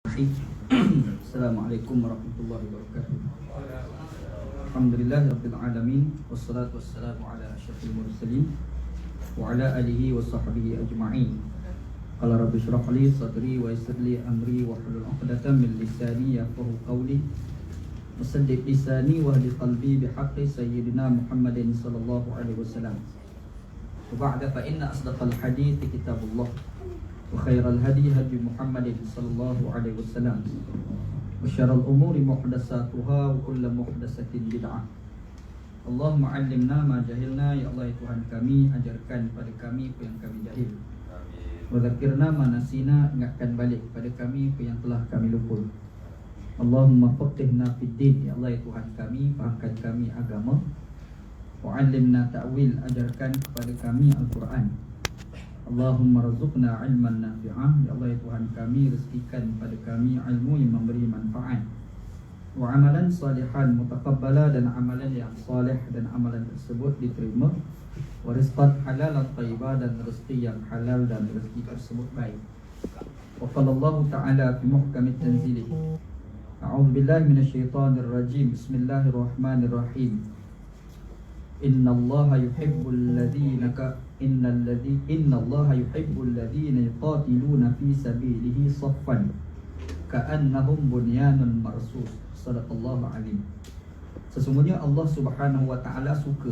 Assalamualaikum warahmatullahi wabarakatuh. Alhamdulillahi rabbil alamin, wassalatu wassalamu ala asyrafil mursalin wa ala alihi wa sahbihi ajma'in. Qala rabbi shrah li sadri wa yassir li amri wa hlul 'uqdatam min lisani yafqahu qawli wasaddid lisani wa hdi qalbi bihaqqi sayyidina Muhammadin sallallahu alaihi wasallam. Wa ba'da fa inna asdaqal hadithi kitabullah wa khairal hadi hadi Muhammadin sallallahu alaihi wasallam wa syarrul umuri muhdatsatuha wa kullu muhdatsatin bid'ah. Allahumma 'allimna ma jahilna, ya Allah ya Tuhan kami, ajarkan pada kami apa yang kami jahil. Wa dzakirna ma nasina, ingatkan balik pada kami apa yang telah kami lupa. Allahumma faqihna fid din, ya Allah ya Tuhan kami, fahamkan kami agama. Wa 'allimna ta'wil, ajarkan kepada kami Al-Quran. Allahumma razuqna ilman nafi'ah, ya Allah ya Tuhan kami, rezekikan pada kami ilmu yang memberi manfaat. Wa amalan salihan mutaqabbala, dan amalan yang salih dan amalan tersebut diterima. Wa rizqan halalan thayyibah, dan rezeki yang halal dan rezeki tersebut baik. Wa qala Allah ta'ala fi muhkamit tanzilih, a'udzu billahi minasyaitonir rajim, bismillahirrahmanirrahim. Innallaha yuhibbul ladzina yuqatiluna fi sabilihi saffan ka'annahum bunyanun marsus. Shadaqallahu alim. Sesungguhnya Allah Subhanahu wa taala suka,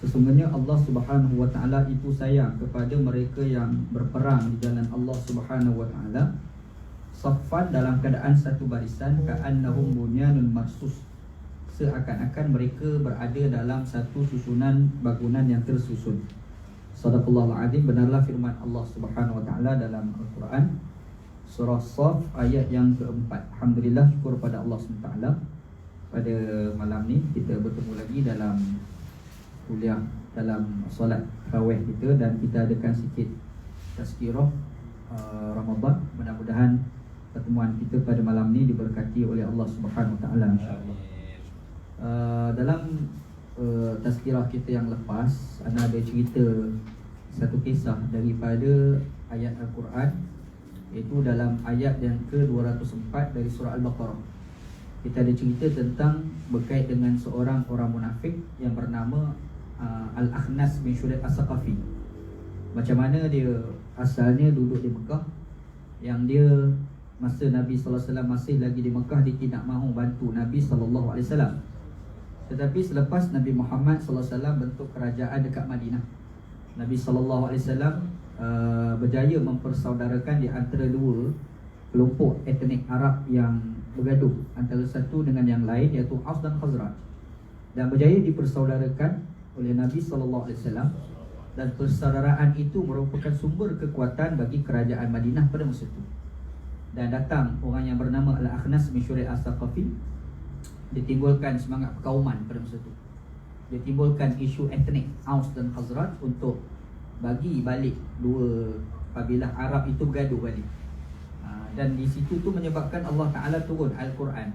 sesungguhnya Allah Subhanahu wa taala itu sayang kepada mereka yang berperang di jalan Allah Subhanahu wa taala saffan, dalam keadaan satu barisan, ka'annahum bunyanun marsus, seakan-akan mereka berada dalam satu susunan bangunan yang tersusun. Shadaqallahul azim. Benarlah firman Allah Subhanahu wa taala dalam Al-Quran, surah Shaf ayat yang keempat. Alhamdulillah, syukur pada Allah SWT. Pada malam ni kita bertemu lagi dalam kuliah, dalam solat tarawih kita, dan kita adakan sikit tazkirah Ramadan. Mudah-mudahan pertemuan kita pada malam ni diberkati oleh Allah Subhanahu wa taala, insya-Allah. Dalam tazkirah kita yang lepas, ana ada cerita satu kisah daripada ayat Al-Quran, iaitu dalam ayat yang ke-204 dari surah Al-Baqarah. Kita ada cerita tentang berkait dengan seorang orang munafik yang bernama Al-Akhnas bin Syuraih As-Saqafi. Macam mana dia asalnya duduk di Mekah, yang dia masa Nabi sallallahu alaihi wasallam masih lagi di Mekah, dia tidak mahu bantu Nabi sallallahu alaihi wasallam. Tetapi selepas Nabi Muhammad sallallahu alaihi wasallam bentuk kerajaan dekat Madinah, Nabi sallallahu alaihi wasallam berjaya mempersaudarakan di antara dua kelompok etnik Arab yang bergaduh antara satu dengan yang lain, iaitu Aus dan Khazraj, dan berjaya dipersaudarakan oleh Nabi sallallahu alaihi wasallam. Dan persaudaraan itu merupakan sumber kekuatan bagi kerajaan Madinah pada masa itu. Dan datang orang yang bernama Al-Akhnas bin Syuraih As-Saqafi, ditimbulkan semangat perkauman pada masa itu. Dia timbulkan isu etnik Aus dan Khazraj untuk bagi balik dua kabilah Arab itu bergaduh balik. Dan di situ tu menyebabkan Allah Ta'ala turun Al-Quran,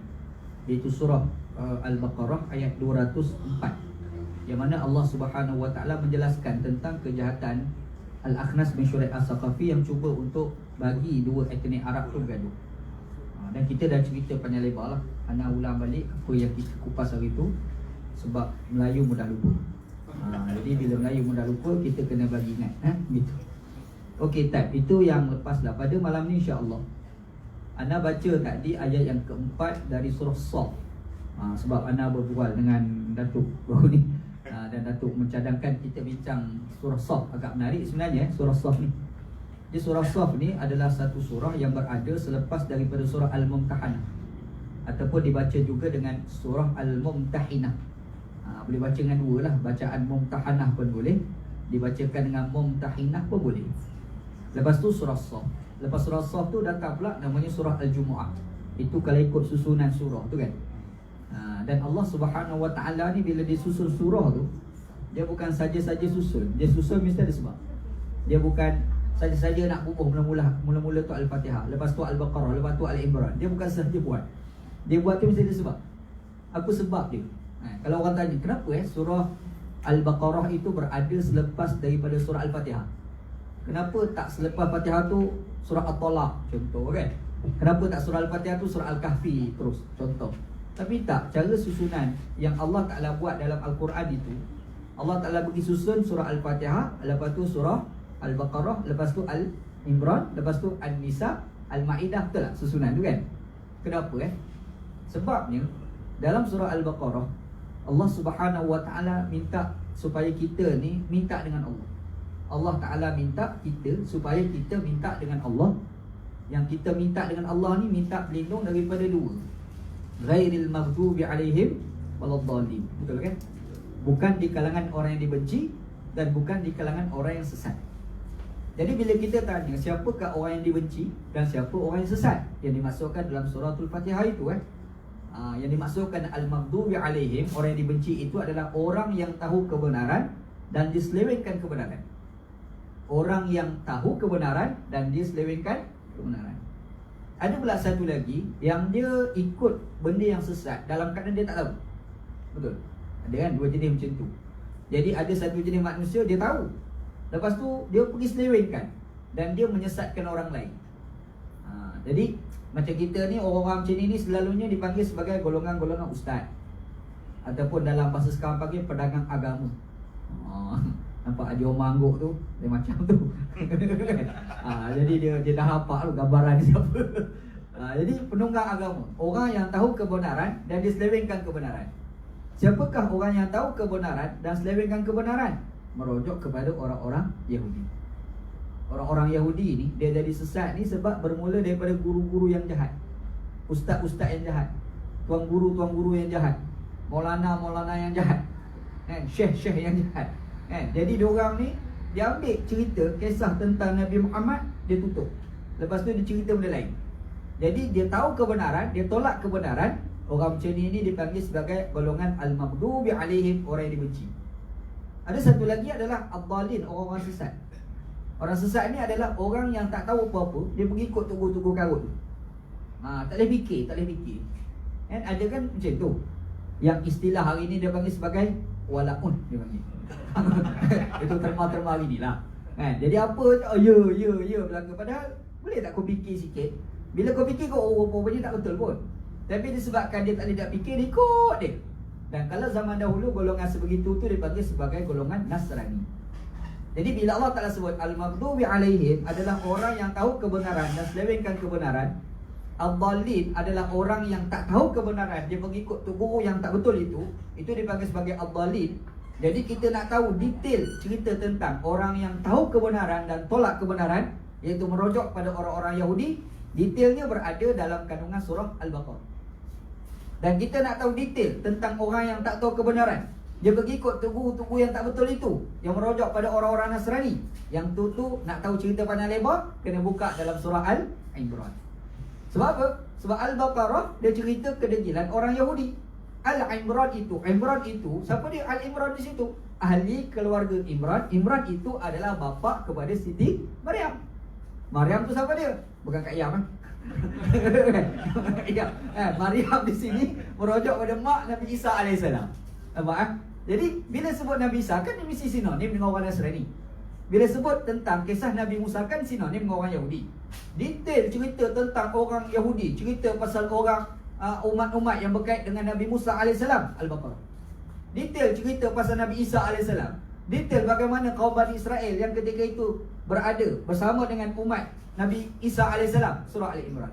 iaitu surah Al-Baqarah ayat 204, yang mana Allah Subhanahu wa Ta'ala menjelaskan tentang kejahatan Al-Akhnas bin Syuraih As-Saqafi yang cuba untuk bagi dua etnik Arab tu bergaduh. Dan kita dah cerita panjang lebar lah. Ana ulang balik apa yang kita kupas hari tu, sebab Melayu mudah lupa. Jadi bila Melayu mudah lupa, kita kena bagi ingat, gitu. Okey, itu yang lepas lah. Pada malam ni insya-Allah ana baca tadi ayat yang keempat dari surah Shaf. Sebab ana berbual dengan Datuk baru ni, dan Datuk mencadangkan kita bincang surah Shaf. Agak menarik sebenarnya surah Shaf ni. Di surah Shaf ni adalah satu surah yang berada selepas daripada surah Al-Mumtahanah, ataupun dibaca juga dengan surah Al-Mumtahinah. Boleh baca dengan dua lah. Bacaan Mumtahanah pun boleh, dibacakan dengan Mumtahinah pun boleh. Lepas tu surah Shaf. Lepas surah Shaf tu datang pula namanya surah Al-Jumu'ah. Itu kalau ikut susunan surah tu kan. Dan Allah Subhanahu wa ta'ala ni bila dia susun surah tu, dia bukan saja-saja susun. Dia susun mesti ada sebab. Dia bukan saja-saja nak bubuh mula-mula tu Al-Fatihah, lepas tu Al-Baqarah, lepas tu Al-Imran. Dia bukan sahaja buat. Dia buat tu mesti ada sebab. Apa sebab dia? Kalau orang tanya, kenapa surah Al-Baqarah itu berada selepas daripada surah Al-Fatihah? Kenapa tak selepas Fatihah tu surah At-Talaq contoh kan? Kenapa tak surah Al-Fatihah tu surah Al-Kahfi terus, contoh. Tapi tak, cara susunan yang Allah Ta'ala buat dalam Al-Quran itu, Allah Ta'ala bagi susun surah Al-Fatihah, lepas tu surah Al-Baqarah, lepas tu Al-Imran, lepas tu An-Nisa, Al-Ma'idah. Betul tak susunan tu kan? Kenapa Sebabnya dalam surah Al-Baqarah, Allah Subhanahu Wa Ta'ala minta supaya kita ni minta dengan Allah. Allah Ta'ala minta kita supaya kita minta dengan Allah. Yang kita minta dengan Allah ni minta berlindung daripada dua, ghairil maghdubi alaihim waladdallin. Betul kan? Bukan di kalangan orang yang dibenci dan bukan di kalangan orang yang sesat. Jadi bila kita tanya siapakah orang yang dibenci dan siapa orang yang sesat, yang dimasukkan dalam suratul Fatihah itu yang dimasukkan al-maghdubi alaihim, orang yang dibenci itu adalah orang yang tahu kebenaran dan diselewengkan kebenaran. Orang yang tahu kebenaran dan diselewengkan kebenaran. Ada pula satu lagi yang dia ikut benda yang sesat dalam keadaan dia tak tahu. Betul? Ada kan dua jenis macam tu. Jadi ada satu jenis manusia dia tahu, lepas tu dia pergi selewengkan dan dia menyesatkan orang lain. Jadi macam kita ni, orang-orang macam ni selalunya dipanggil sebagai golongan-golongan ustaz, ataupun dalam bahasa sekarang panggil pedagang agama. Nampak Haji Omar Angguk tu, dia macam tu. Jadi dia dah hafal gambaran dia siapa. Jadi penunggang agama, orang yang tahu kebenaran dan diselewengkan kebenaran. Siapakah orang yang tahu kebenaran dan selewengkan kebenaran? Merujuk kepada orang-orang Yahudi. Orang-orang Yahudi ni, dia jadi sesat ni sebab bermula daripada guru-guru yang jahat, ustaz-ustaz yang jahat, tuan guru yang jahat, maulana yang jahat, syekh yang jahat. Jadi diorang ni, dia ambil cerita kisah tentang Nabi Muhammad, dia tutup. Lepas tu dia cerita benda lain. Jadi dia tahu kebenaran, dia tolak kebenaran. Orang macam ni dipanggil sebagai golongan al-maghdubi alaihim, orang yang dibenci. Ada satu lagi adalah ad-dallin, orang-orang sesat. Orang sesat ni adalah orang yang tak tahu apa-apa, dia pergi ikut tugu-tugu karut. Tak boleh fikir. Ada kan macam tu. Yang istilah hari ni dia panggil sebagai walaun, dia panggil. Itu terma-terma hari ni lah. Jadi apa, ya belaka. Padahal boleh tak kau fikir sikit? Bila kau fikir kau rupanya tak betul pun. Tapi disebabkan dia tak boleh nak fikir, dia ikut dia. Dan kalau zaman dahulu golongan sebegitu tu dipanggil sebagai golongan Nasrani. Jadi bila Allah Ta'ala sebut al-maghdubi alaihim adalah orang yang tahu kebenaran dan selewengkan kebenaran, ad-dallin adalah orang yang tak tahu kebenaran, dia mengikut tu guru yang tak betul itu dipanggil sebagai ad-dallin. Jadi kita nak tahu detail cerita tentang orang yang tahu kebenaran dan tolak kebenaran, iaitu merujuk pada orang-orang Yahudi. Detailnya berada dalam kandungan surah Al-Baqarah. Dan kita nak tahu detail tentang orang yang tak tahu kebenaran, dia pergi ikut tugu-tugu yang tak betul itu, yang merujuk pada orang-orang Nasrani. Yang tu nak tahu cerita panjang lebar, kena buka dalam surah Al-Imran. Sebab apa? Sebab Al-Baqarah dia cerita kedegilan orang Yahudi. Al-Imran itu, siapa dia Al-Imran di situ? Ahli keluarga Imran. Imran itu adalah bapa kepada Siti Maryam. Maryam tu siapa dia? Bukan Kak Yam Maryam di sini merujuk pada mak Nabi Isa alaihissalam. Nampak Jadi bila sebut Nabi Isa kan dia mesti sinonim dengan orang Nasrani. Bila sebut tentang kisah Nabi Musa kan sinonim dengan orang Yahudi. Detail cerita tentang orang Yahudi, cerita pasal orang umat-umat yang berkait dengan Nabi Musa alaihissalam, Al-Baqarah. Detail cerita pasal Nabi Isa alaihissalam. Detail bagaimana kaum Bani Israel yang ketika itu berada bersama dengan umat Nabi Isa alaihissalam, surah Al-Imran.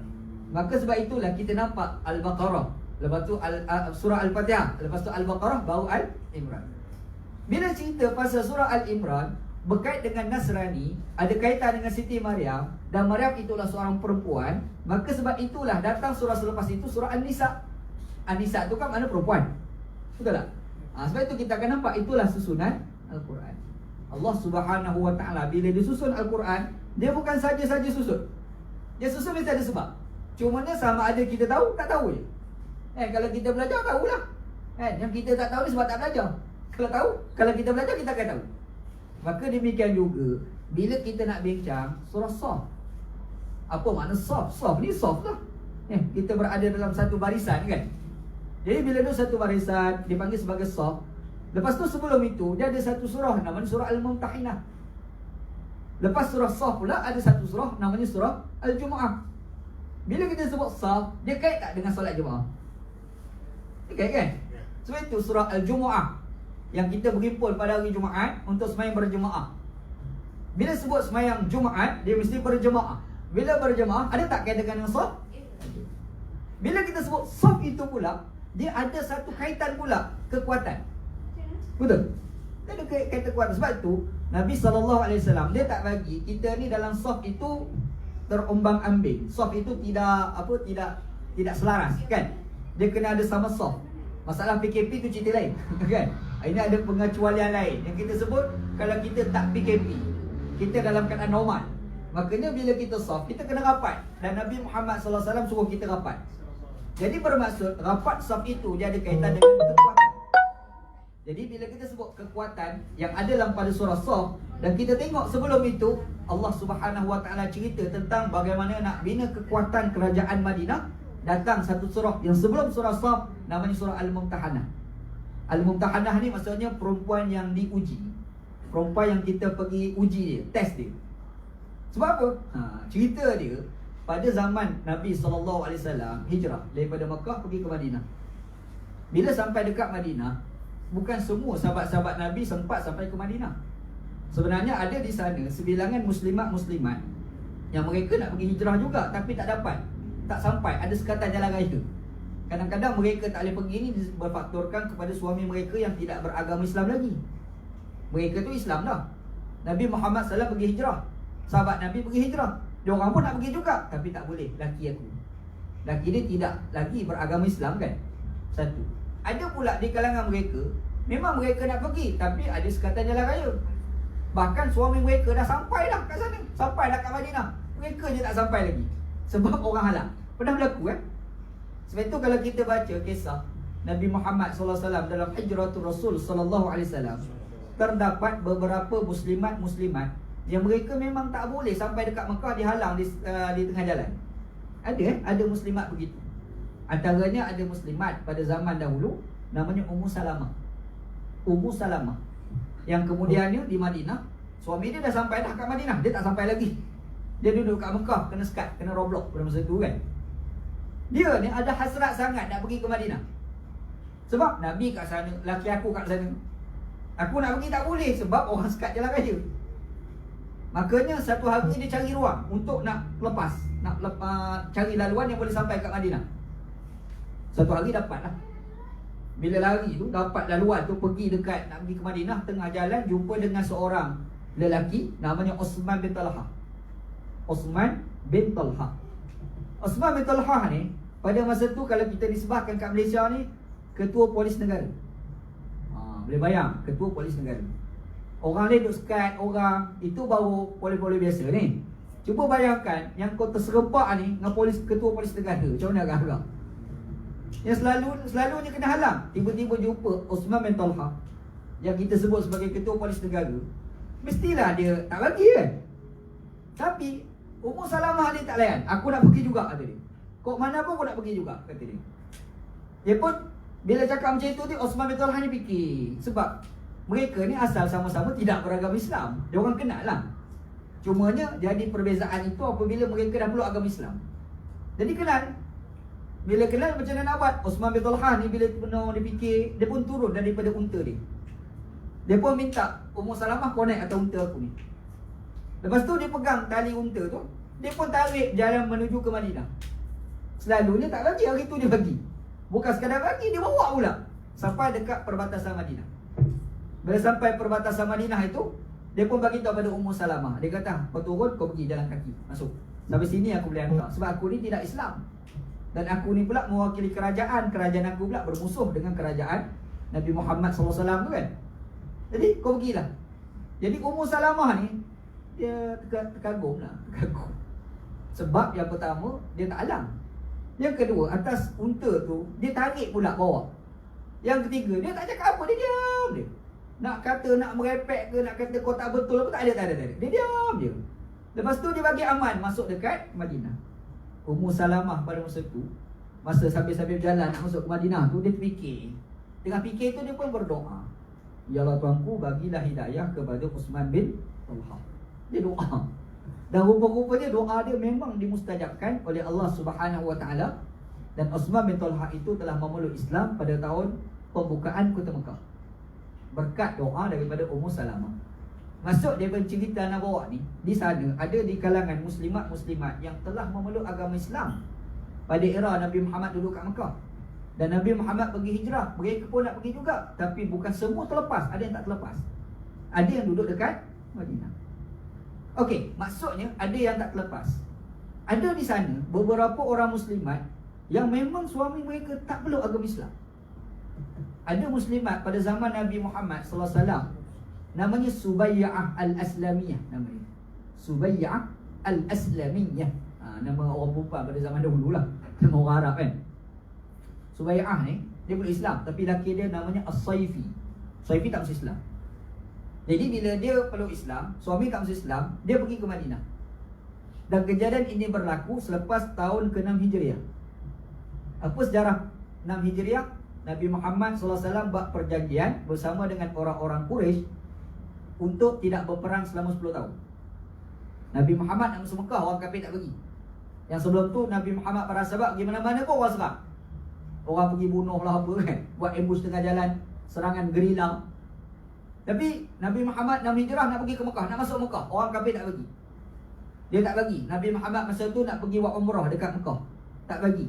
Maka sebab itulah kita nampak Al-Baqarah, lepas tu surah Al-Fatihah, lepas tu Al-Baqarah, baru Al-Imran. Bila cerita pasal surah Al-Imran berkait dengan Nasrani, ada kaitan dengan Siti Maryam, dan Maryam itulah seorang perempuan, maka sebab itulah datang surah selepas itu surah An-Nisa. An-Nisa tu kan mana perempuan, betul tak? Sebab itu kita akan nampak itulah susunan Al-Quran. Allah Subhanahu Wa Ta'ala bila disusun Al-Quran, dia bukan saja-saja susun. Dia susun mesti ada sebab. Cumanya sama ada kita tahu, tak tahu je. Kalau kita belajar, tahulah. Yang kita tak tahu ni sebab tak belajar. Kalau tahu, kalau kita belajar, kita akan tahu. Maka demikian juga bila kita nak bincang surah Shaf. Apa makna Shaf? Shaf ni soft lah. Kita berada dalam satu barisan kan. Jadi bila ada satu barisan dipanggil sebagai Shaf. Lepas tu sebelum itu dia ada satu surah namanya surah Al-Mumtahinah. Lepas surah Shaf pula ada satu surah namanya surah Al-Jumu'ah. Bila kita sebut saf, dia kait tak dengan solat jemaah? Dia kait kan? Sebab itu surah Al-Jumu'ah yang kita berhimpun pada hari Jumaat untuk sembahyang berjemaah. Bila sebut sembahyang Jumaat, dia mesti berjemaah. Bila berjemaah, ada tak kaitan dengan saf? Bila kita sebut saf itu pula, dia ada satu kaitan pula, kekuatan. Betul? Dia ada kaitan kekuatan. Sebab tu Nabi SAW dia tak bagi kita ni dalam saf itu terombang-ambing. Saf itu tidak selaras, kan? Dia kena ada sama saf. Masalah PKP tu cerita lain, kan? Ini ada pengecualian lain yang kita sebut kalau kita tak PKP, kita dalam keadaan normal. Makanya bila kita saf, kita kena rapat. Dan Nabi Muhammad SAW suruh kita rapat. Jadi bermaksud rapat saf itu dia ada kaitan dengan kekuatan. Jadi bila kita sebut kekuatan yang ada dalam pada surah Saf, dan kita tengok sebelum itu Allah Subhanahu Wa Taala cerita tentang bagaimana nak bina kekuatan kerajaan Madinah. Datang satu surah yang sebelum surah Saf, namanya surah Al-Mumtahanah. Al-Mumtahanah ni maksudnya perempuan yang diuji, perempuan yang kita pergi uji dia, test dia. Sebab apa? Cerita dia pada zaman Nabi SAW hijrah daripada Mekah pergi ke Madinah. Bila sampai dekat Madinah, bukan semua sahabat-sahabat Nabi sempat sampai ke Madinah. Sebenarnya ada di sana sebilangan muslimat-muslimat yang mereka nak pergi hijrah juga, tapi tak dapat, tak sampai, ada sekatan jalan raya. Kadang-kadang mereka tak boleh pergi ni berfaktorkan kepada suami mereka yang tidak beragama Islam lagi. Mereka tu Islam dah. Nabi Muhammad SAW pergi hijrah, sahabat Nabi pergi hijrah, dia orang pun nak pergi juga, tapi tak boleh. Laki aku, laki dia tidak lagi beragama Islam, kan? Satu. Ada pula di kalangan mereka, memang mereka nak pergi, tapi ada sekatan jalan raya. Bahkan suami mereka dah sampai dah kat sana, sampai dah kat Madinah, mereka je tak sampai lagi sebab orang halang. Pernah berlaku, kan? Sebab itu kalau kita baca kisah Nabi Muhammad SAW dalam Hijratul Rasul SAW, terdapat beberapa muslimat-muslimat yang mereka memang tak boleh sampai dekat Mekah, dihalang di tengah jalan. Ada muslimat begitu. Antaranya ada muslimat pada zaman dahulu namanya Ummu Salamah. Ummu Salamah yang kemudiannya di Madinah, suami dia dah sampai dah kat Madinah, dia tak sampai lagi. Dia duduk kat Mekah, kena sekat, kena roblok pada masa tu, kan. Dia ni ada hasrat sangat nak pergi ke Madinah. Sebab Nabi kat sana, laki aku kat sana, aku nak pergi tak boleh sebab orang sekat jalan raya. Makanya satu hari dia cari ruang untuk nak lepas, cari laluan yang boleh sampai kat Madinah. Satu hari dapat lah. Bila lari tu dapat laluan tu, pergi dekat nak pergi ke Madinah, tengah jalan jumpa dengan seorang lelaki namanya Osman bin Talha. Osman bin Talha. Osman bin Talha ni pada masa tu kalau kita disebahkan kat Malaysia ni, ketua polis negara. Boleh bayang, ketua polis negara. Orang lain duk sekat orang, itu baru polis-polis biasa ni. Cuba bayangkan yang kau terserempak ni dengan ketua polis negara, macam mana agak-agak? Yang selalunya kena halang. Tiba-tiba jumpa Osman bin Talha yang kita sebut sebagai ketua polis negara, mestilah dia tak bagi, kan? Tapi Ummu Salamah ni tak layan. Aku nak pergi juga, kata dia. Kok mana pun aku nak pergi juga, kata dia. Dia pun bila cakap macam itu, Osman bin Talha ni fikir, sebab mereka ni asal sama-sama tidak beragama Islam, dia orang kenal lah. Cumanya jadi perbezaan itu apabila mereka dah peluk agama Islam. Jadi kenal. Bila kenal macam mana nak buat, Osman bin Talha ni bila penuh dia fikir, dia pun turun daripada unta dia. Dia pun minta, Ummu Salamah, kau naik atas unta aku ni. Lepas tu dia pegang tali unta tu, dia pun tarik jalan menuju ke Madinah. Selalunya tak bagi, hari tu dia bagi. Bukan sekadar bagi, dia bawa pula sampai dekat perbatasan Madinah. Bila sampai perbatasan Madinah itu, dia pun bagi tahu pada Ummu Salamah. Dia kata, kau turun, kau pergi jalan kaki, masuk. Sampai sini aku boleh hantar, sebab aku ni tidak Islam. Dan aku ni pula mewakili kerajaan. Kerajaan aku pula bermusuh dengan kerajaan Nabi Muhammad SAW tu, kan. Jadi kau pergilah. Jadi Ummu Salamah ni, dia terkagum lah, terkagum. Sebab yang pertama, dia tak halang. Yang kedua, atas unta tu dia tarik pula bawa. Yang ketiga, dia tak cakap apa, dia diam dia. Nak kata nak merepek ke, nak kata kau tak betul apa, tak ada. Dia diam je. Lepas tu dia bagi aman masuk dekat Madinah. Ummu Salamah pada masa tu, masa sambil-sambil berjalan nak masuk ke Madinah tu, dia fikir. Tengah fikir tu dia pun berdoa, ya Allah Tuanku, bagilah hidayah kepada Osman bin Talha. Dia doa. Dan rupa-rupanya doa dia memang dimustajabkan oleh Allah Subhanahu Wa Taala. Dan Uthman bin Talha itu telah memeluk Islam pada tahun pembukaan kota Mekah berkat doa daripada Ummu Salamah. Masuk dia cerita nak bawa ni, di sana ada di kalangan muslimat-muslimat yang telah memeluk agama Islam pada era Nabi Muhammad duduk kat Mekah. Dan Nabi Muhammad pergi hijrah, mereka pun nak pergi juga, tapi bukan semua terlepas, ada yang tak terlepas. Ada yang duduk dekat Madinah. Okey, maksudnya ada yang tak terlepas. Ada di sana beberapa orang muslimat yang memang suami mereka tak peluk agama Islam. Ada muslimat pada zaman Nabi Muhammad sallallahu alaihi wasallam, namanya Subayyah al-Aslamiyah namanya. Subayyah al-Aslamiyah. Nama orang perempuan pada zaman dahulu lah. Nama orang Arab kan. Subayyah ni dia peluk Islam, tapi laki dia namanya As-Saifi. Saifi tak masuk Islam. Jadi bila dia peluk Islam, suami tak masuk Islam, dia pergi ke Madinah. Dan kejadian ini berlaku selepas tahun ke-6 Hijriah. Apa sejarah 6 Hijriah? Nabi Muhammad SAW buat perjanjian bersama dengan orang-orang Quraisy untuk tidak berperang selama 10 tahun. Nabi Muhammad nak masuk Mekah, orang kafir tak pergi. Yang sebelum tu Nabi Muhammad para sahabat pergi mana-mana pun orang serang. Orang pergi bunuh lah apa kan, buat ambush tengah jalan, serangan gerila. Tapi Nabi Muhammad 6 Hijrah nak pergi ke Mekah, nak masuk Mekah, orang kafir tak bagi. Dia tak bagi. Nabi Muhammad masa tu nak pergi buat umrah dekat Mekah, tak bagi.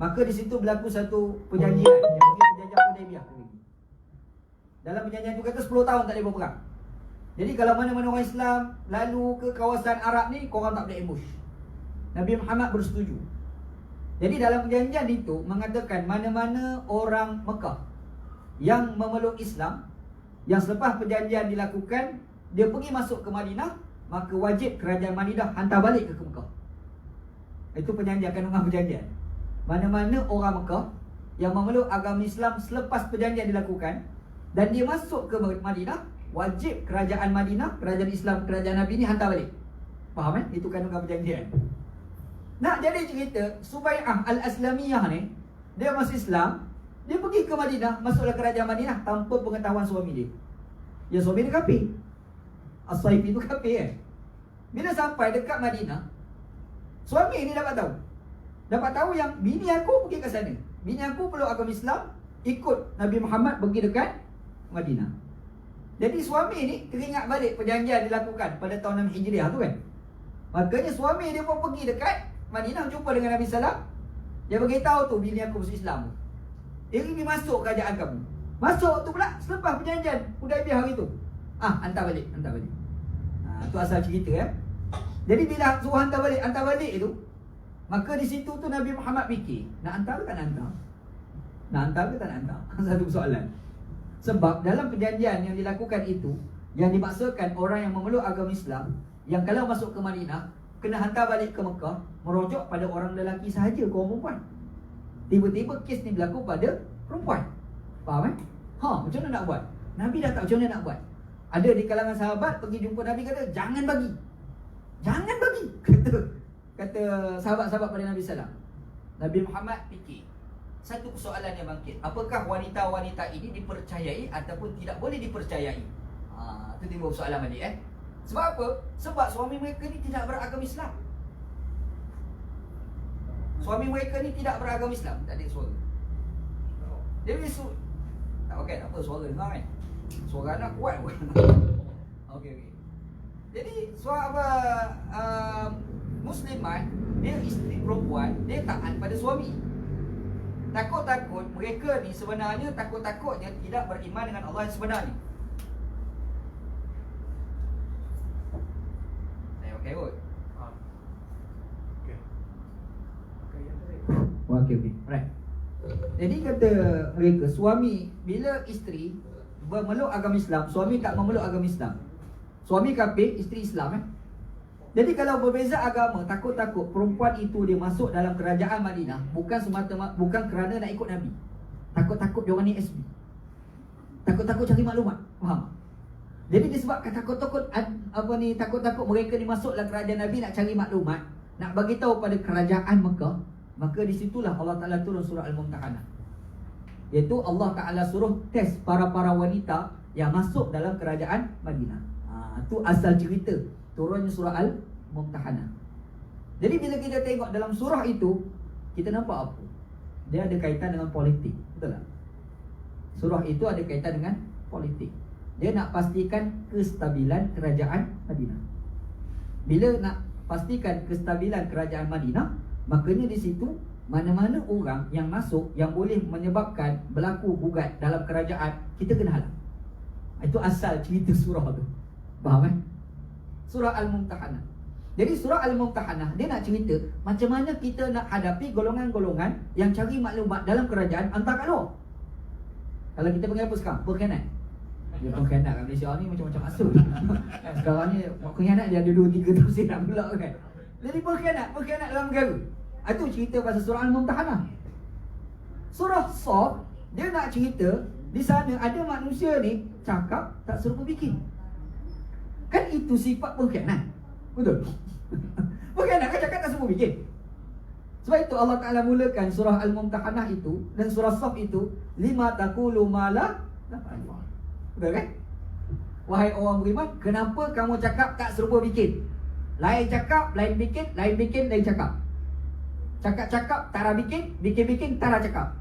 Maka di situ berlaku satu perjanjian, yang perjanjian Hudaibiyah. Dalam perjanjian tu kata 10 tahun tak boleh berperang. Jadi kalau mana-mana orang Islam lalu ke kawasan Arab ni, korang tak boleh ambush. Nabi Muhammad bersetuju. Jadi dalam perjanjian itu mengatakan mana-mana orang Mekah yang memeluk Islam, yang selepas perjanjian dilakukan, dia pergi masuk ke Madinah, maka wajib kerajaan Madinah hantar balik ke Mekah. Itu perjanjian, kandungan perjanjian. Mana-mana orang Mekah yang memeluk agama Islam selepas perjanjian dilakukan dan dia masuk ke Madinah, wajib kerajaan Madinah, kerajaan Islam, kerajaan Nabi ni hantar balik. Faham kan? Itu kandungan perjanjian. Nak jadi cerita, Subayyah al-Aslamiyah ni, dia masuk Islam, dia pergi ke Madinah, masuklah kerajaan Madinah tanpa pengetahuan suami dia. Ya, suami dia kafir. As-Saifi tu kafir kan. Bila sampai dekat Madinah, suami ni dapat tahu yang bini aku pergi ke sana. Bini aku peluk agama Islam, ikut Nabi Muhammad pergi dekat Madinah. Jadi suami ni teringat balik perjanjian dilakukan pada tahun 6 Hijriah tu kan. Makanya suami dia pun pergi dekat Madinah jumpa dengan Nabi Sallam. Dia beritahu tu bini aku masuk Islam. Dia ingin masuk kerajaan kamu. Masuk tu pula selepas perjanjian Hudaibiyah hari tu. Hantar balik. Tu asal cerita ya. Jadi bila suruh hantar balik itu, maka di situ tu Nabi Muhammad fikir, nak hantar ke tak nak hantar? Nak hantar ke tak nak hantar? Satu soalan. Sebab dalam perjanjian yang dilakukan itu, yang dimaksudkan orang yang memeluk agama Islam, yang kalau masuk ke Madinah kena hantar balik ke Mekah, merujuk pada orang lelaki sahaja, ke orang perempuan. Tiba-tiba kes ni berlaku pada perempuan. Faham macam mana nak buat? Nabi dah tak macam mana nak buat. Ada di kalangan sahabat pergi jumpa Nabi, kata jangan bagi. Kata sahabat-sahabat pada Nabi Sallam. Nabi Muhammad fikir, satu persoalan yang bangkit, apakah wanita-wanita ini dipercayai ataupun tidak boleh dipercayai? Itu timbul soalan balik Sebab apa? Sebab suami mereka ni tidak beragama Islam. Suami mereka ni tidak beragama Islam. Tak ada suara. Dia bisu. Okey, tak apa suara dengar kan. Suara anak kuat pun. Okey. Jadi suara Muslimat, dia isteri perempuan, dia taat pada suami. Takut-takut mereka ni sebenarnya takut-takutnya tidak beriman dengan Allah yang sebenarnya. Okay, kot. Okay. Right. Jadi kata mereka, suami bila isteri memeluk agama Islam, suami tak memeluk agama Islam. Suami kafir, isteri Islam Jadi kalau berbeza agama, takut-takut perempuan itu dia masuk dalam kerajaan Madinah bukan semata-mata, bukan kerana nak ikut Nabi. Takut-takut dia orang ni SB. Takut-takut cari maklumat. Faham? Jadi disebabkan takut-takut takut-takut mereka ni masuk dalam kerajaan Nabi nak cari maklumat, nak bagi tahu pada kerajaan Mekah, maka di situlah Allah Taala turun surah Al-Mumtahanah. Iaitu Allah Taala suruh test para-para wanita yang masuk dalam kerajaan Madinah. Itu asal cerita turunnya surah Mumtahanah. Jadi bila kita tengok dalam surah itu, kita nampak apa? Dia ada kaitan dengan politik. Betul tak? Surah itu ada kaitan dengan politik. Dia nak pastikan kestabilan kerajaan Madinah. Bila nak pastikan kestabilan kerajaan Madinah, makanya di situ mana-mana orang yang masuk yang boleh menyebabkan berlaku gugat dalam kerajaan, kita kena halang. Itu asal cerita surah tu. Faham kan? Surah Al-Mumtahanah. Jadi surah Al-Mumtahanah dia nak cerita macam mana kita nak hadapi golongan-golongan yang cari maklumat dalam kerajaan hantar kat luar. Kalau kita panggil apa sekarang? Pengkhianat. Dia pengkhianat kat Malaysia ni macam-macam asal. Sekarang ni pengkhianat dia ada 2-3 tafsiran pula kan. Jadi pengkhianat dalam negara. Itu cerita pasal surah Al-Mumtahanah. Surah Shad dia nak cerita di sana ada manusia ni cakap tak serupa bikin. Kan itu sifat pengkhianat. Betul? Pengkhianat kan cakap tak serupa bikin. Sebab itu Allah Ta'ala mulakan surah Al-Mumtahanah itu dan surah Shad itu, lima taqulu ma la taf'al. Betul kan? Wahai orang beriman, kenapa kamu cakap tak serupa bikin? Lain cakap, lain bikin, lain cakap. Cakap-cakap, tara bikin, bikin-bikin, tara cakap.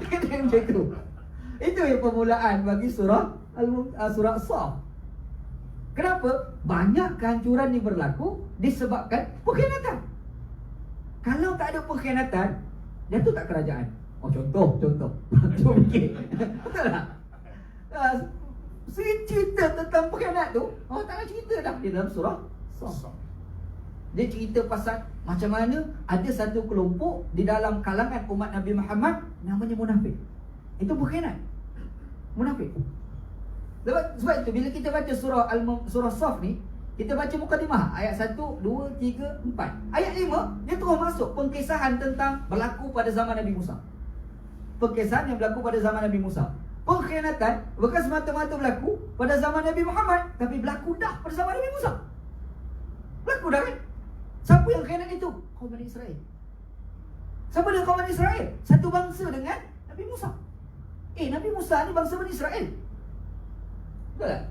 Kan macam itu. Itu yang permulaan bagi surah surah Shad. Kenapa? Banyak kehancuran yang berlaku disebabkan pengkhianatan. Kalau tak ada pengkhianatan, dia tu tak kerajaan. Oh, contoh. Cuba fikir. Betul tak? Cerita tentang pengkhianat tu, oh tak nak cerita dah di dalam surah Shad. Dia cerita pasal macam mana ada satu kelompok di dalam kalangan umat Nabi Muhammad namanya munafik. Itu pengkhianat. Munafik. Sebab itu bila kita baca surah Shad ni, kita baca mukadimah ayat 1, 2, 3, 4. Ayat 5 dia terus masuk pengkisahan tentang berlaku pada zaman Nabi Musa. Pengkisahan yang berlaku pada zaman Nabi Musa. Pengkhianatan bukan semata-mata berlaku pada zaman Nabi Muhammad, tapi berlaku dah pada zaman Nabi Musa. Berlaku dah kan? Siapa yang khianat itu? Kaum Bani Israel. Siapa dia kaum Bani Israel? Satu bangsa dengan Nabi Musa. Nabi Musa ni bangsa Bani Israel. Betul tak?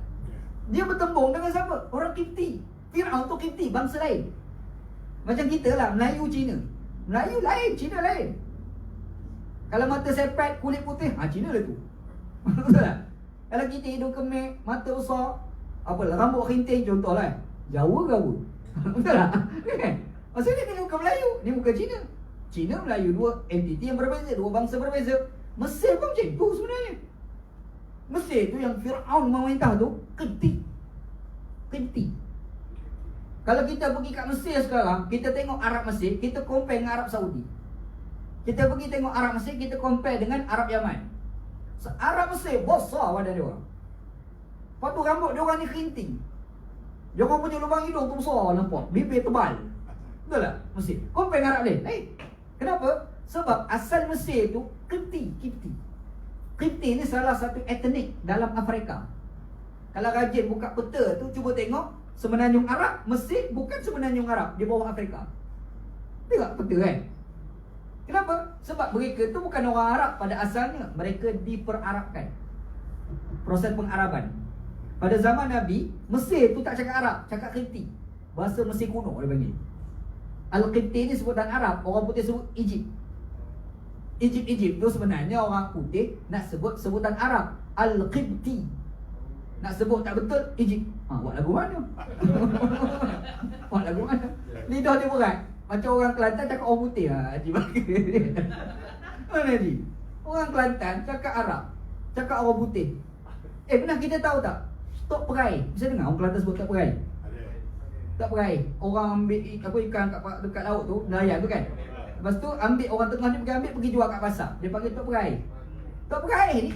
Dia bertembung dengan siapa? Orang Kipti. Fir'aun tu Kipti, bangsa lain. Macam kita lah, Melayu, Cina. Melayu lain, Cina lain. Kalau mata sepet, kulit putih, Cina lah tu. Betul tak? Kalau kita hidung kemik, mata besar, rambut kerinting contohlah, Jawa ke apa? Betul tak? Maksudnya ni muka Melayu, ni muka Cina. Cina, Melayu, dua entiti yang berbeza, dua bangsa berbeza. Mesir pun macam tu sebenarnya. Mesir tu yang Fir'aun memerintah tu, Kipti. Kalau kita pergi kat Mesir sekarang, kita tengok Arab Mesir, kita compare dengan Arab Saudi. Kita pergi tengok Arab Mesir, kita compare dengan Arab Yaman. Arab Mesir besar badan dia orang. Lepas tu rambut dia orang ni kerinting. Dia orang punya lubang hidung tu besar nampak, bibir tebal. Betul tak? Mesir. Compare dengan Arab lain. Kenapa? Sebab asal Mesir tu Kipti. Kipti ni salah satu etnik dalam Afrika. Kalau rajin buka peta tu, cuba tengok Semenanjung Arab, Mesir bukan Semenanjung Arab, di bawah Afrika. Tengok peta kan? Kenapa? Sebab mereka tu bukan orang Arab pada asalnya. Mereka diperarabkan. Proses pengaraban. Pada zaman Nabi, Mesir tu tak cakap Arab, cakap Kipti. Bahasa Mesir kuno dia panggil. Al-Qibti ni sebutan Arab, orang putih sebut Egypt. Egypt tu sebenarnya orang putih nak sebut sebutan Arab, Al-Qibti. Nak sebut tak betul, Egypt. Buat lagu mana? Buat lagu mana? Lidah dia berat. Macam orang Kelantan cakap orang putih Haji bagi. Mana Haji? Orang Kelantan cakap Arab, cakap orang putih. Pernah kita tahu tak? Stop perai. Bisa dengar orang Kelantan sebut tak perai? Tak perai. Orang ambil ikan dekat laut tu, nelayan tu kan. Lepas tu ambil orang tengah ni pergi jual kat pasar. Dia panggil tok perai. Tok perai ni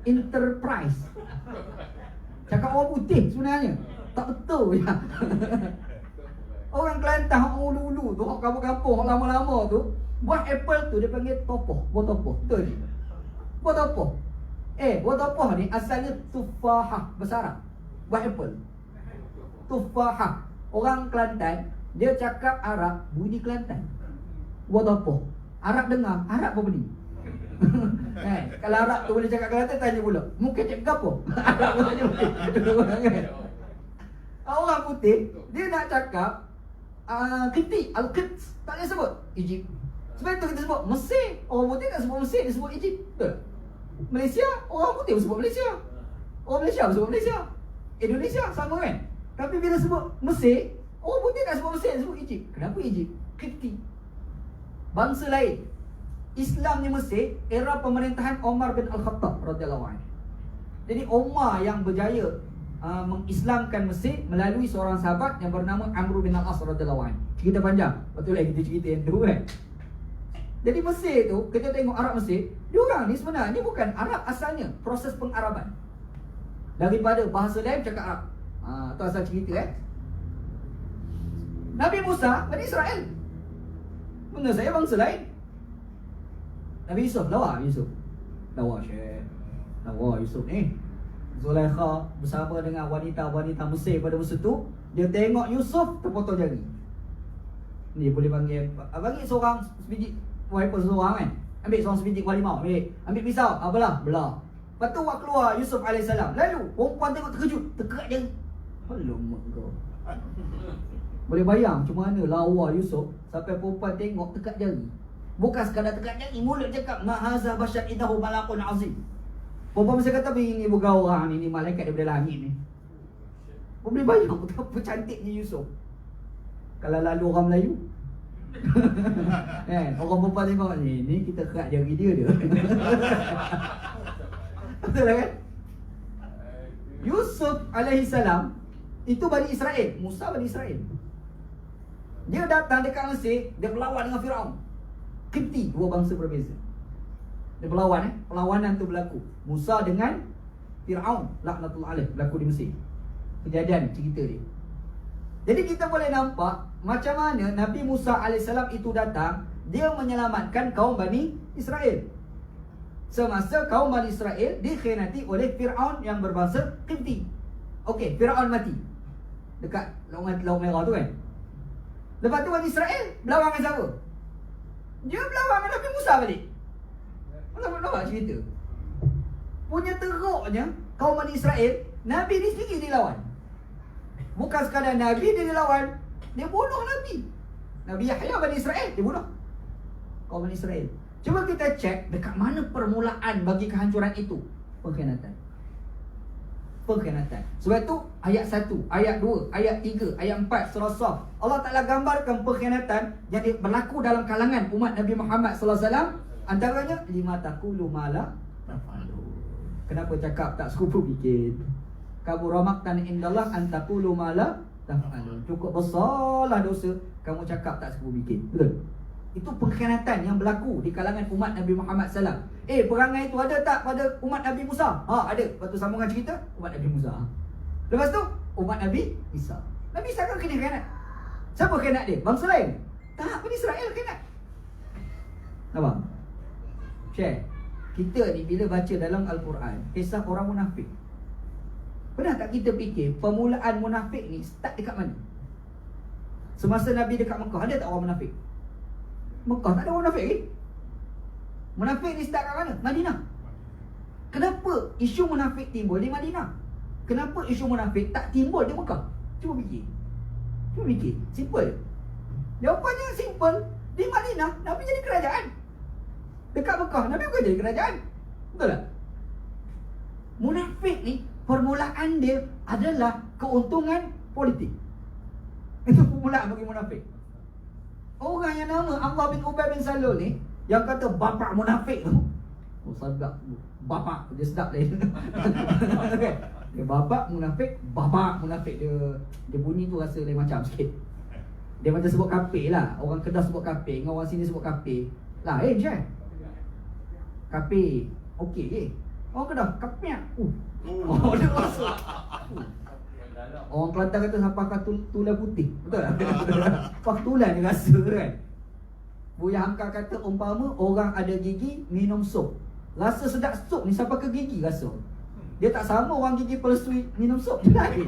enterprise. Cakap orang putih sebenarnya. Tak betul ya. Orang Kelantan, orang ulu-ulu tu, orang kampung-kampung, orang lama-lama tu, buah apple tu dia panggil topoh. Buah topoh. Betul ni? Buah topoh. Buah topoh ni asalnya tufahah, bahasa Arab. Buah apple. Tufahah. Orang Kelantan, dia cakap Arab, bunyi Kelantan. Buah topoh. Arab dengar, Arab apa bunyi? Kalau Arab tu boleh cakap Kelantan, tanya pula, mungkin cakap apa? Arab tanya boleh. Orang putih, dia nak cakap Kipti, Al-Qids, tak boleh sebut Egypt. Sebab itu kita sebut Mesir. Orang putih tak sebut Mesir, dia sebut Egypt. Betul? Malaysia, orang putih sebut Malaysia. Orang Malaysia sebut Malaysia. Indonesia sama kan? Tapi bila sebut Mesir, orang putih tak sebut Mesir, dia sebut Egypt. Kenapa Egypt? Kipti, bangsa lain. Islamnya Mesir, era pemerintahan Omar bin Al-Khattab radhiyallahu anhu. Jadi Omar yang berjaya mengislamkan Mesir melalui seorang sahabat yang bernama Amr bin Al-As radhiyallahu anhu. Cerita panjang. Betul lah kita cerita yang tu kan. Jadi Mesir tu, kita tengok Arab Mesir, diorang ni sebenarnya bukan Arab asalnya, proses pengaraban. Daripada bahasa lain cakap Arab. Tu asal cerita Nabi Musa Bani Israel. Benda saya bangsa lain. Nabi Yusuf lawa Yusuf. Lawa Syekh. Lawa Yusuf ni. Zulaikha bersama dengan wanita-wanita Mesir pada masa tu, dia tengok Yusuf terpotong jari. Ni boleh panggil bagi seorang sebiji wiper seorang kan. Ambil seorang sebiji kuali mau, ambil pisau, belah. Lepas tu awak keluar Yusuf AS. Lalu perempuan tengok terkejut, terkerat jari. Alamak kau. Boleh bayang macam mana lawa Yusuf sampai perempuan tengok tekat jari. Bukan sekadar tekat jari, mulut cakap mahaza basyar innahu malakun azim. Perempuan mesti kata ini bukan orang ni malaikat daripada langit ni. Boleh bayang betapa cantiknya Yusuf. Kalau lalu orang Melayu kan, orang perempuan tengok ni kita kerat jari dia. Betul lah kan? Yusuf AS itu Bani Israel, Musa Bani Israel. Dia datang dekat Mesir, dia berlawan dengan Firaun. Kipti, dua bangsa berbeza. Dia berlawan perlawanan tu berlaku. Musa dengan Firaun laknatullah alaih berlaku di Mesir. Kejadian cerita dia. Jadi kita boleh nampak macam mana Nabi Musa AS itu datang, dia menyelamatkan kaum Bani Israel. Semasa kaum Bani Israel dikhianati oleh Firaun yang berbangsa Kipti. Okey, Firaun mati dekat Laut Merah tu kan. Lepas tu Bani Israel berlawan dengan siapa? Dia berlawan dengan Nabi Musa balik. Nampak cerita. Punya teruknya kaum Bani Israel, Nabi ni sendiri dilawan. Bukan sekadar Nabi dia dilawan, dia bunuh Nabi. Nabi Yahya Bani Israel, dia bunuh kaum Bani Israel. Cuba kita cek dekat mana permulaan bagi kehancuran itu. Pengkhianatan. Sebab itu ayat 1, ayat 2, ayat 3, ayat 4 surah Shaf, Allah Ta'ala gambarkan pengkhianatan yang berlaku dalam kalangan umat Nabi Muhammad SAW. Antaranya lima taqulu ma la taf'alu. Kenapa cakap tak sekupu bikin? Kabura maqtan indallah an taqulu ma la taf'alu. Cukup besarlah dosa kamu cakap tak sekupu bikin. Betul? Itu pengkhianatan yang berlaku di kalangan umat Nabi Muhammad SAW. Perangai itu ada tak pada umat Nabi Musa? Ada. Lepas tu sambungan cerita umat Nabi Musa. Lepas tu umat Nabi Isa. Nabi Isa kan kena khianat. Siapa khianat dia? Bangsa lain? Tak, Bani Israel khianat. Nampak? Share. Kita ni bila baca dalam Al-Quran kisah orang munafik, pernah tak kita fikir permulaan munafik ni start dekat mana? Semasa Nabi dekat Mekah, ada tak orang munafik? Mekah tak ada orang munafik Munafik ni start kat mana? Madinah. Kenapa isu munafik timbul di Madinah? Kenapa isu munafik tak timbul di Mekah? Cuba fikir. Simple. Jawapannya simple. Di Madinah Nabi jadi kerajaan. Dekat Mekah Nabi bukan jadi kerajaan. Betul tak? Munafik ni permulaan dia adalah keuntungan politik. Itu permulaan bagi munafik. Orang yang nama Abdullah bin Ubay bin Salul ni, yang kata bapak munafik tu, sedap. Bapak dia sedap lain. Okay. Dia bapak munafik. Dia bunyi tu rasa lain macam sikit. Dia macam sebut kafir lah. Orang Kedah sebut kafir, dengan orang sini sebut kafir. Lain je. Kafir. Okey je. Orang Kedah kafir. Dia rasa. Orang Kelantan kata pakai tulang putih. Betul tak? Pakai tulang dia rasa kan. Buya Hamka kata umpama orang ada gigi minum sup, rasa sedap sup ni sampai ke gigi rasa. Dia tak sama orang gigi palsu minum sup. Dia lain.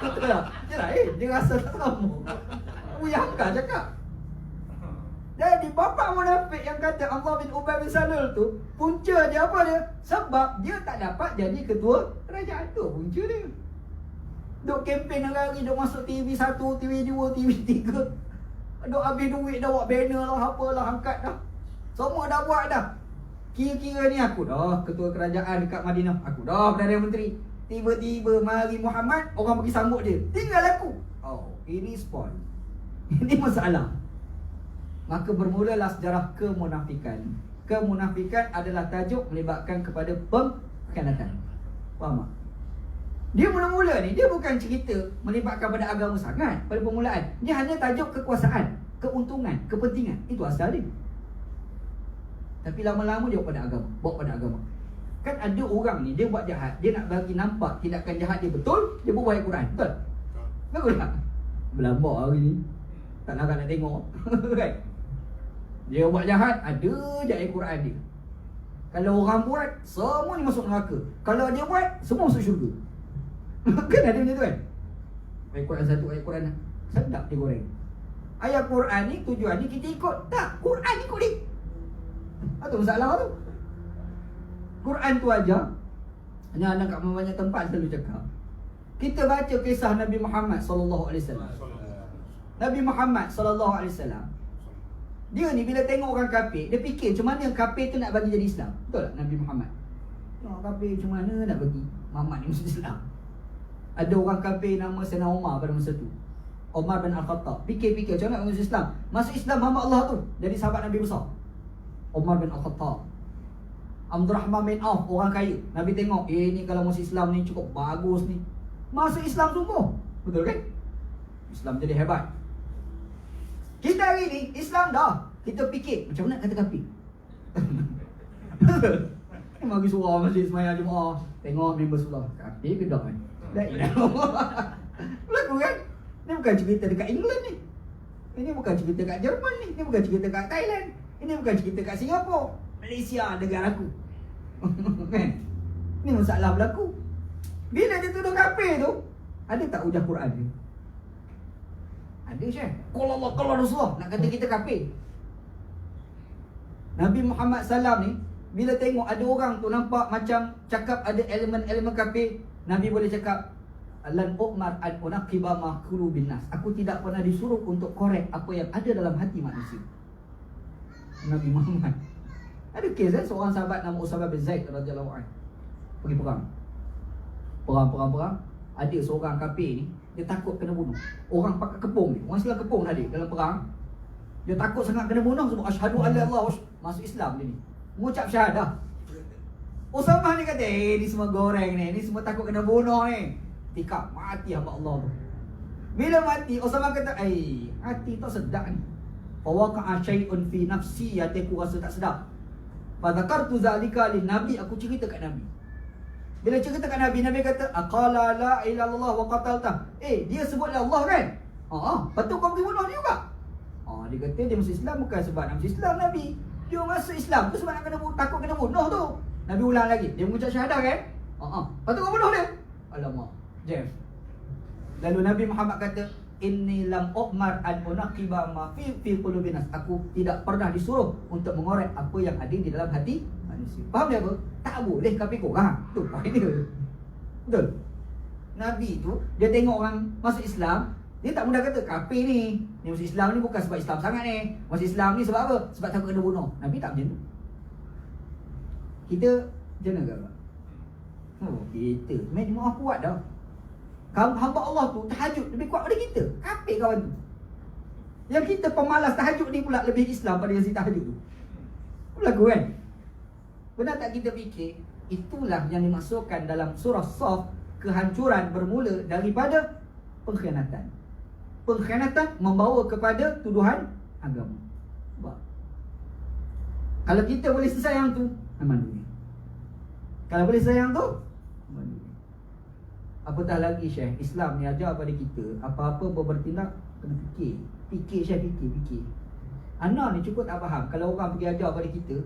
Betul tak? Dia lain. Dia rasa tak sama. Buya Hamka cakap. Jadi bapa munafik yang kata Allah bin Ubay bin Salul tu, punca dia apa dia? Sebab dia tak dapat jadi ketua kerajaan tu. Punca dia. Duk kempen hari-hari, duk masuk TV 1, TV 2, TV 3. Duk habis duit dah, buat banner lah, apalah, angkat dah. Semua dah buat dah. Kira-kira ni aku dah ketua kerajaan dekat Madinah, aku dah Perdana Menteri. Tiba-tiba mari Muhammad, orang pergi sambut dia. Tinggal aku. Oh, ini spoil. Ini masalah. Maka bermulalah sejarah kemunafikan. Kemunafikan adalah tajuk melibatkan kepada pengkhianatan. Faham tak? Dia mula-mula ni, dia bukan cerita melibatkan pada agama sangat pada permulaan. Dia hanya tajuk kekuasaan, keuntungan, kepentingan. Itu asal dia. Tapi lama-lama dia bawa pada agama. Kan ada orang ni, dia buat jahat, dia nak bagi nampak tindakan jahat dia betul, dia buat ayat Quran. Betul? Betul tak? Berlambak hari ni, tak nak tengok. Kan? Dia buat jahat, ada je ayat Quran dia. Kalau orang buat, semua ni masuk neraka. Kalau dia buat, semua masuk syurga. Kan ada macam tu kan? Ayat Quran satu, ayat Quran sedap dia goreng. Ayat Quran ni tujuan ni kita ikut. Tak, Quran ikut dia. Itu masalah tu. Quran tu aja. Anak-anak kat banyak tempat selalu cakap. Kita baca kisah Nabi Muhammad sallallahu alaihi wasallam. Nabi Muhammad sallallahu alaihi wasallam. Dia ni bila tengok orang kafir, dia fikir macam mana kafir tu nak bagi jadi Islam. Betul tak Nabi Muhammad? Tengok kafir macam mana nak bagi Muhammad ni masuk Islam. Ada orang kafir nama Sayyidina Umar pada masa tu. Umar bin Al-Khattab. Fikir-fikir macam mana nak masuk Islam. Masuk Islam hamba Allah tu. Jadi sahabat Nabi besar. Umar bin Al-Khattab. Abdurrahman bin Auf, orang kaya. Nabi tengok, ni kalau masuk Islam ni cukup bagus ni. Masuk Islam semua. Betul kan? Islam jadi hebat. Kita hari ni, Islam dah. Kita fikir, macam mana kata kafir? Bagi surah masjid semayang Jumaat. Tengok member surah. Kafir ke dah kan? Berlaku kan? Ini bukan cerita dekat England ni. Ini bukan cerita kat Jerman ni. Ini bukan cerita kat Thailand. Ini bukan cerita kat Singapura. Malaysia, negara aku. Kan? Ini masalah berlaku. Bila dia tuduh kafir tu, ada tak hujah Quran dia? Ada Syekh. Kalau Allah, kalau Rasulullah nak kata kita kafir. Nabi Muhammad SAW ni, bila tengok ada orang tu nampak macam cakap ada elemen-elemen kafir, Nabi boleh cakap, lan u'mar an unaqiba ma qulubin nas. Aku tidak pernah disuruh untuk korek apa yang ada dalam hati manusia. Nabi Muhammad. Ada kes seorang sahabat nama Usamah bin Zaid radhiyallahu anhu pergi perang. Perang. Ada seorang kafir ni, dia takut kena bunuh. Orang pakai kepung ni, orang silang kepung tadi dalam perang. Dia takut sangat kena bunuh sebab asyhadu an la ilaha illallah, masuk Islam dia ni. Mengucap syahadah. Usamah ni kata, ni semua goreng ni semua takut kena bunuh ni. Tikap, mati hamba Allah tu. Bila mati, Usamah kata, hati tak sedap ni. Fawaqa'a syai'un fi nafsi, hati aku rasa tak sedap. Fadzakartu zalika lin Nabi, aku cerita kat Nabi. Bila cerita kat Nabi, Nabi kata, aqala la ilaha illallah wa qatalta. Dia sebut la Allah kan? Patut kau pergi bunuh dia juga. Dia kata dia masuk Islam bukan sebab nak masuk Islam Nabi. Dia masuk Islam tu sebab nak takut kena bunuh tu. Nabi ulang lagi, dia mengucap syahadah kan? Patut kau bunuh dia. Alamak, Jeff. Lalu Nabi Muhammad kata, inni lam u'mar an unaqiba ma fi qulubin nas. Aku tidak pernah disuruh untuk mengorek apa yang ada di dalam hati manusia. Faham dia apa? Tak boleh kafir korang. Tu poin dia. Betul. Nabi tu dia tengok orang masuk Islam, dia tak mudah kata kafir ni. Ni masuk Islam ni bukan sebab Islam sangat ni. Masuk Islam ni sebab apa? Sebab takut kena bunuh. Nabi tak macam tu. Kita macam mana kata? Kita maaf kuat dah. Hamba Allah tu tahajud lebih kuat daripada kita. Kafir kawan tu. Yang kita pemalas tahajud ni pula lebih Islam pada yang si tahajud tu. Berlaku kan? Benar tak kita fikir? Itulah yang dimaksudkan dalam surah Shaf, kehancuran bermula daripada pengkhianatan. Pengkhianatan membawa kepada tuduhan agama. Kalau kita boleh selesai yang tu, aman dunia. Kalau boleh selesai yang tu, aman dunia. Apatah lagi Syekh, Islam ni ajar pada kita, apa-apa bertindak kena fikir. Fikir Syekh, fikir. Anak ni cukup tak faham. Kalau orang pergi ajar pada kita,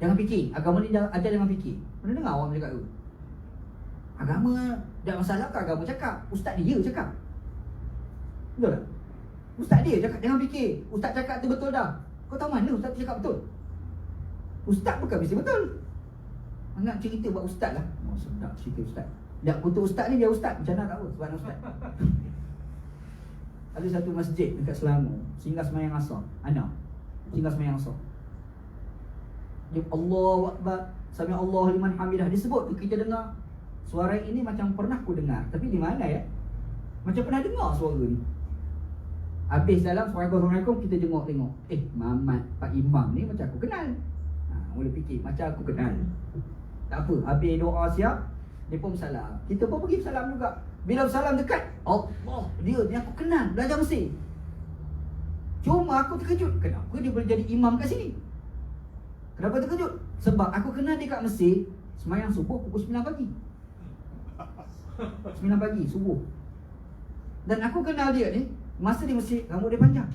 jangan fikir. Agama ni ajar jangan fikir. Pernah dengar orang cakap tu? Agama tak masalah ke agama cakap? Ustaz dia cakap. Betul tak? Ustaz dia cakap jangan fikir. Ustaz cakap tu betul dah. Kau tahu mana Ustaz tu cakap betul? Ustaz bukan mesti betul. Nak cerita buat Ustaz lah. Sedap cerita Ustaz. Dak kutuk ustaz ni dia ustaz. Macam mana tak apa sebab ustaz. Ada satu masjid dekat Selangor, singgah semayang asar. Anak singgah semayang asar. Dia Allahu Akbar, sami Allahu liman hamidah disebut tu, kita dengar suara ini macam pernah aku dengar, tapi di mana ya? Macam pernah dengar suara ni. Habis salam, Assalamualaikum, kita tengok. Mamat Pak Imam ni macam aku kenal. Mula fikir macam aku kenal. Tak apa, habis doa siap, dia pun salam. Kita pun pergi salam juga. Bila salam dekat, Allah, dia ni aku kenal, belajar Mesir. Cuma aku terkejut, kenapa dia boleh jadi imam kat sini? Kenapa terkejut? Sebab aku kenal dia kat Mesir, semayang subuh pukul 9 pagi. 9 pagi, subuh. Dan aku kenal dia ni, masa di Mesir, rambut dia panjang.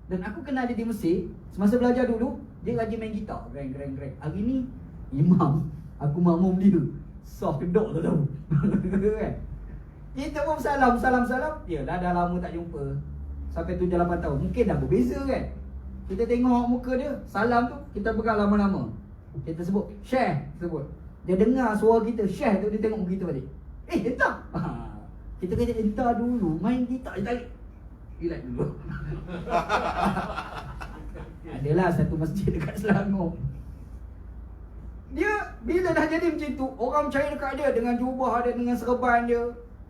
Dan aku kenal dia di Mesir, semasa belajar dulu, dia rajin main gitar, greng. Hari ni, imam, aku makmum dia. Sah kedok tu tahu. Kan? Kita pun salam. Yalah, dah lama tak jumpa. Sampai 7-8 tahun. Mungkin dah berbeza kan? Kita tengok muka dia, salam tu, kita pegang lama-lama. Kita sebut, Syekh, sebut. Dia dengar suara kita, Syekh tu, dia tengok muka kita balik. Entah. Kita kata, entah dulu, main gitar, dia tarik. Relax dulu. Adalah satu masjid dekat Selangor. Dia, bila dah jadi macam tu, orang percaya dekat dia dengan jubah dia, dengan serban dia,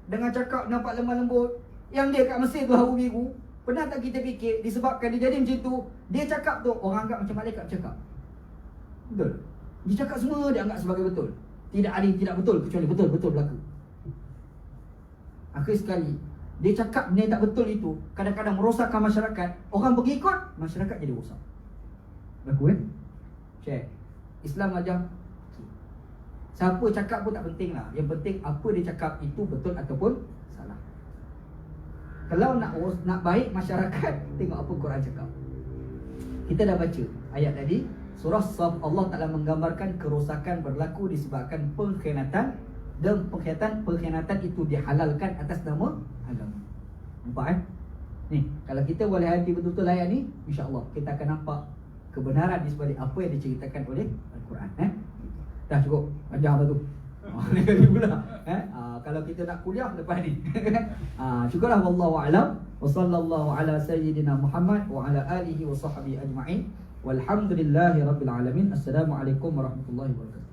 dengan cakap nampak lemah lembut. Yang dia kat Mesir tu haru biru. Pernah tak kita fikir, disebabkan dia jadi macam tu, dia cakap tu, orang anggap macam malaikat cakap. Betul? Dia cakap semua dia anggap sebagai betul. Tidak ada yang tidak betul, kecuali betul-betul berlaku. Akhir sekali, dia cakap benda yang tak betul itu, kadang-kadang merosakkan masyarakat. Orang berikut, masyarakat jadi rosak. Berlaku kan? Check. Islam ajar, siapa cakap pun tak penting lah. Yang penting apa dia cakap itu betul ataupun salah. Kalau nak baik masyarakat, tengok apa Quran cakap. Kita dah baca ayat tadi, surah Saf, Allah Ta'ala menggambarkan kerosakan berlaku disebabkan pengkhianatan. Dan pengkhianatan itu dihalalkan atas nama agama. Nampak Ni, kalau kita boleh hati betul-betul ayat ni, insya-Allah kita akan nampak kebenaran di sebalik apa yang diceritakan oleh Al-Quran. Dah cukup, ajar apa tu? Ni kali pula. Kalau kita nak kuliah lepas ni. Syukurlah, wallahu a'lam. Wa sallallahu ala sayyidina Muhammad wa ala alihi wa sahbihi ajma'in. Walhamdulillahi rabbil alamin. Assalamualaikum warahmatullahi wabarakatuh.